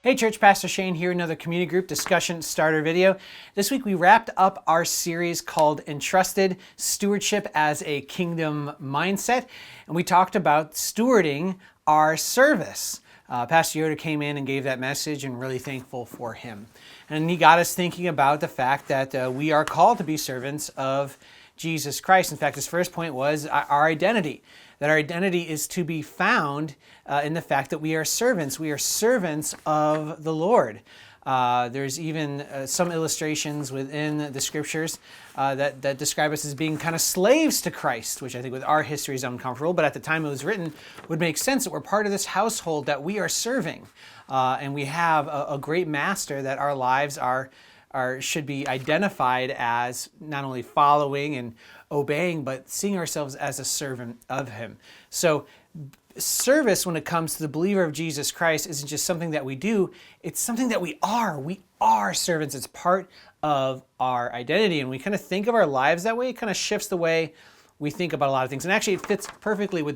Hey church, Pastor Shane here, another community group discussion starter video. This week we wrapped up our series called Entrusted Stewardship as a Kingdom Mindset, and we talked about stewarding our service. Pastor Yoder came in and gave that message, and really thankful for him. And he got us thinking about the fact that we are called to be servants of Jesus Christ. In fact, his first point was our identity. That our identity is to be found in the fact that we are servants. We are servants of the Lord. There's even some illustrations within the scriptures that describe us as being kind of slaves to Christ, which I think with our history is uncomfortable, but at the time it was written would make sense that we're part of this household that we are serving. And we have a great master that our lives should be identified as not only following and obeying, but seeing ourselves as a servant of him. So service, when it comes to the believer of Jesus Christ, isn't just something that we do, it's something that we are. We are servants. It's part of our identity. And we kind of think of our lives that way. It kind of shifts the way we think about a lot of things. And actually it fits perfectly with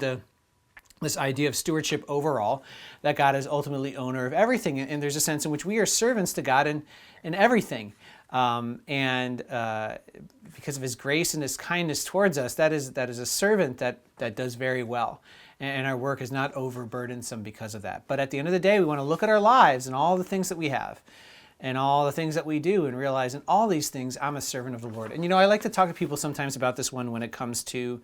this idea of stewardship overall, that God is ultimately owner of everything. And there's a sense in which we are servants to God in everything. Because of his grace and his kindness towards us, that is a servant that does very well. And our work is not overburdensome because of that. But at the end of the day, we want to look at our lives and all the things that we have and all the things that we do and realize in all these things, I'm a servant of the Lord. And I like to talk to people sometimes about this one when it comes to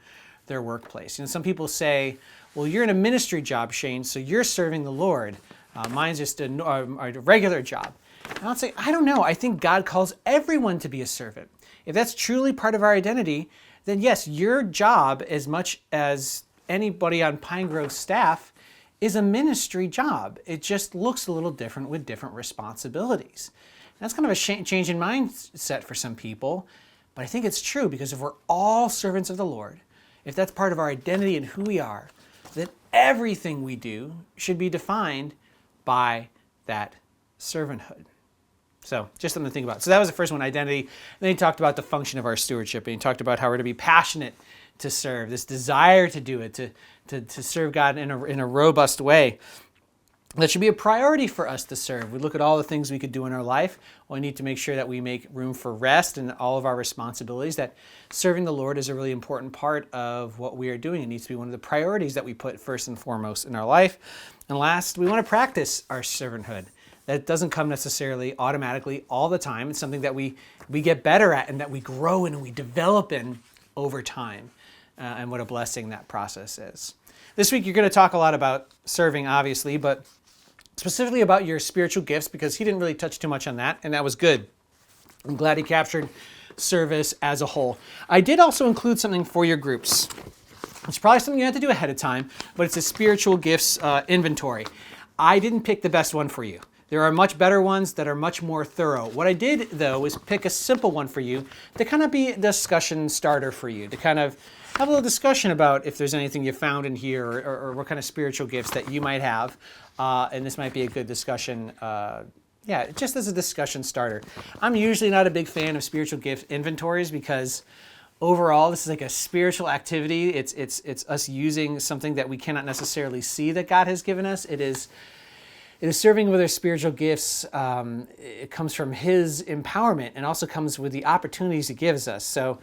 their workplace. Some people say, well, you're in a ministry job, Shane, so you're serving the Lord. Mine's just a regular job. And I'll say, I don't know. I think God calls everyone to be a servant. If that's truly part of our identity, then yes, your job, as much as anybody on Pine Grove staff, is a ministry job. It just looks a little different with different responsibilities. That's kind of a change in mindset for some people, but I think it's true because if we're all servants of the Lord, if that's part of our identity and who we are, then everything we do should be defined by that servanthood. So just something to think about. So that was the first one, identity. And then he talked about the function of our stewardship, and he talked about how we're to be passionate to serve, this desire to do it, to serve God in a robust way. That should be a priority for us to serve. We look at all the things we could do in our life. We need to make sure that we make room for rest and all of our responsibilities, that serving the Lord is a really important part of what we are doing. It needs to be one of the priorities that we put first and foremost in our life. And last, we want to practice our servanthood. That doesn't come necessarily automatically all the time. It's something that we get better at and that we grow in and we develop in over time. And what a blessing that process is. This week, you're going to talk a lot about serving, obviously, but specifically about your spiritual gifts, because he didn't really touch too much on that, and that was good. I'm glad he captured service as a whole. I did also include something for your groups. It's probably something you have to do ahead of time, but it's a spiritual gifts inventory. I didn't pick the best one for you. There are much better ones that are much more thorough. What I did, though, is pick a simple one for you to kind of be a discussion starter for you, to kind of have a little discussion about if there's anything you found in here or what kind of spiritual gifts that you might have. And this might be a good discussion, just as a discussion starter. I'm usually not a big fan of spiritual gift inventories because overall, this is like a spiritual activity. It's us using something that we cannot necessarily see that God has given us. It is serving with our spiritual gifts. It comes from his empowerment and also comes with the opportunities he gives us. So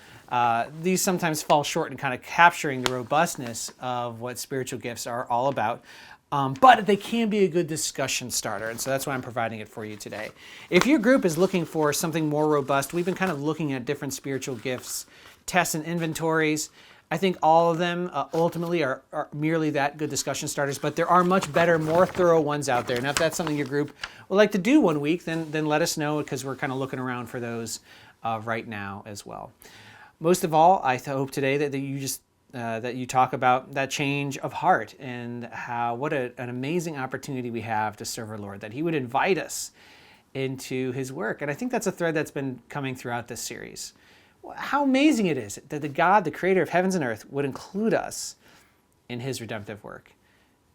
these sometimes fall short in kind of capturing the robustness of what spiritual gifts are all about. But they can be a good discussion starter, and so that's why I'm providing it for you today. If your group is looking for something more robust, we've been kind of looking at different spiritual gifts, tests, and inventories. I think all of them ultimately are merely that, good discussion starters, but there are much better, more thorough ones out there. Now, if that's something your group would like to do one week, then let us know, because we're kind of looking around for those right now as well. Most of all, I hope today that you talk about that change of heart and what an amazing opportunity we have to serve our Lord, that he would invite us into his work. And I think that's a thread that's been coming throughout this series. How amazing it is that the God, the creator of heavens and earth, would include us in his redemptive work,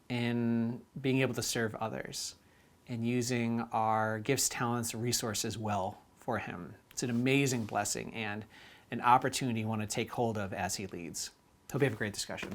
in being able to serve others, and using our gifts, talents, resources well for him. It's an amazing blessing and an opportunity you want to take hold of as he leads. Hope you have a great discussion.